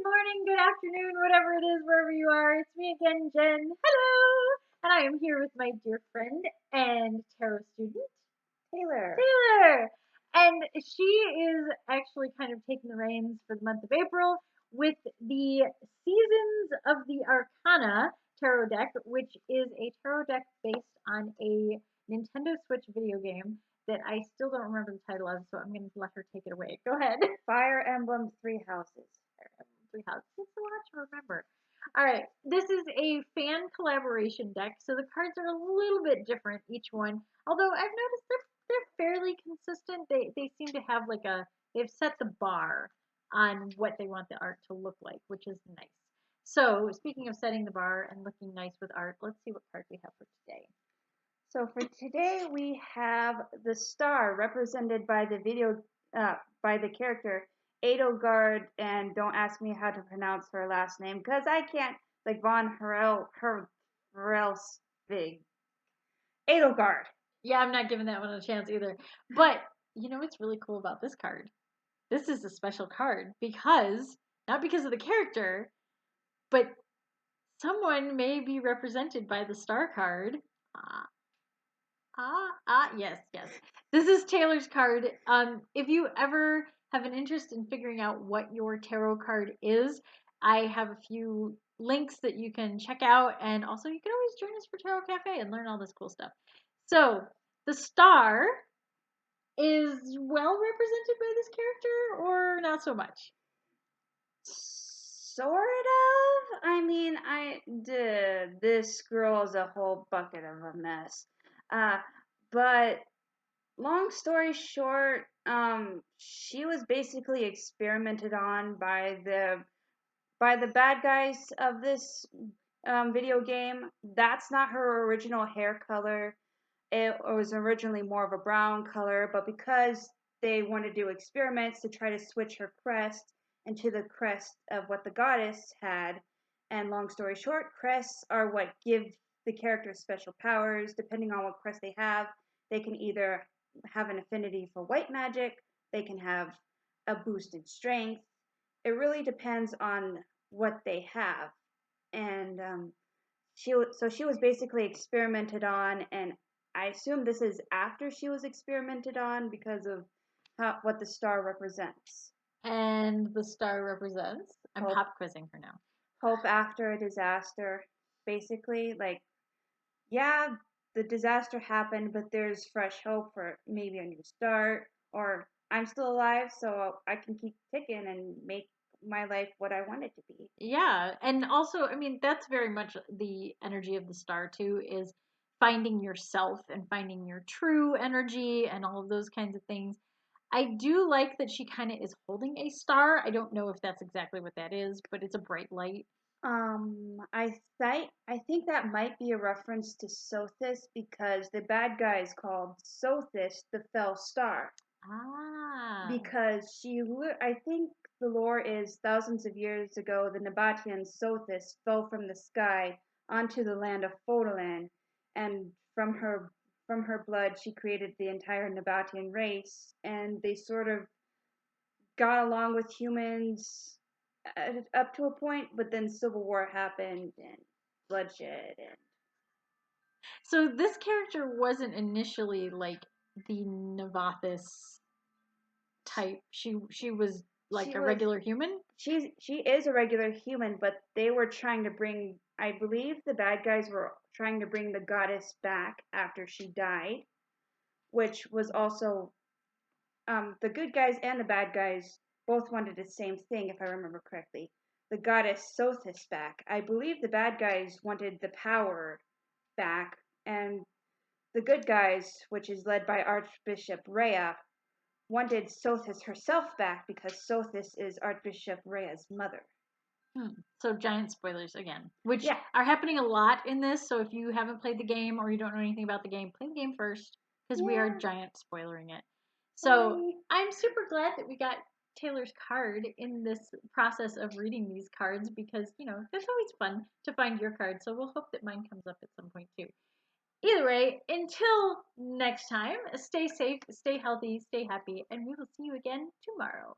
morning, good afternoon, whatever it is, wherever you are. It's me again, Jen. Hello! And I am here with my dear friend and tarot student, Taylor. Taylor. And she is actually kind of taking the reins for the month of April with the Seasons of the Arcana tarot deck, which is a tarot deck based on a Nintendo Switch video game that I still don't remember the title of, so I'm going to let her take it away. Go ahead. Fire Emblem Three Houses. It's a lot to remember. All right, this is a fan collaboration deck, so the cards are a little bit different each one. Although I've noticed they're fairly consistent. They seem to have they've set the bar on what they want the art to look like, which is nice. So speaking of setting the bar and looking nice with art, let's see what card we have for today. So for today we have the star represented by by the character Edelgard, and don't ask me how to pronounce her last name because I can't. Like Von Herelsvig. Edelgard. Yeah, I'm not giving that one a chance either. But you know what's really cool about this card? This is a special card because, not because of the character, but someone may be represented by the star card. Yes, yes. This is Taylor's card. If you ever have an interest in figuring out what your tarot card is, I have a few links that you can check out, and also you can always join us for Tarot Cafe and learn all this cool stuff. So, the star is well represented by this character, or not so much? Sort of. I mean, this girl is a whole bucket of a mess. But long story short, she was basically experimented on by the bad guys of this video game. That's not her original hair color. It was originally more of a brown color, but because they wanted to do experiments to try to switch her crest into the crest of what the goddess had, and long story short, crests are what give the characters special powers. Depending on what crest they have, they can either have an affinity for white magic, they can have a boost in strength. It really depends on what they have. And she was basically experimented on, and I assume this is after she was experimented on because of what the star represents. And the star represents. I'm Hope, pop quizzing her now. hope after a disaster, basically. Like, yeah, the disaster happened, but there's fresh hope for maybe a new start, or I'm still alive, so I can keep ticking and make my life what I want it to be. Yeah, and also, I mean, that's very much the energy of the star too, is finding yourself and finding your true energy and all of those kinds of things. I do like that she kind of is holding a star. I don't know if that's exactly what that is, but it's a bright light. I think that might be a reference to Sothis because the bad guy is called Sothis, the Fell Star. Ah. Because I think the lore is thousands of years ago, the Nabatean Sothis fell from the sky onto the land of Fodolan, and from her blood she created the entire Nabatean race, and they sort of got along with humans up to a point, but then civil war happened and bloodshed and So this character wasn't initially like the Novathis type. She was like she a was regular human. she is a regular human, but they were trying to bring, I believe the bad guys were trying to bring the goddess back after she died, which was also the good guys and the bad guys both wanted the same thing, if I remember correctly. The goddess Sothis back. I believe the bad guys wanted the power back, and the good guys, which is led by Archbishop Rhea, wanted Sothis herself back because Sothis is Archbishop Rhea's mother. So giant spoilers again, which Yeah. are happening a lot in this. So if you haven't played the game or you don't know anything about the game, play the game first because we are Yeah. giant spoilering it. So Sorry. I'm super glad that we got Taylor's card in this process of reading these cards because it's always fun to find your card. So we'll hope that mine comes up at some point too. Either way, until next time, stay safe, stay healthy, stay happy, and we will see you again tomorrow.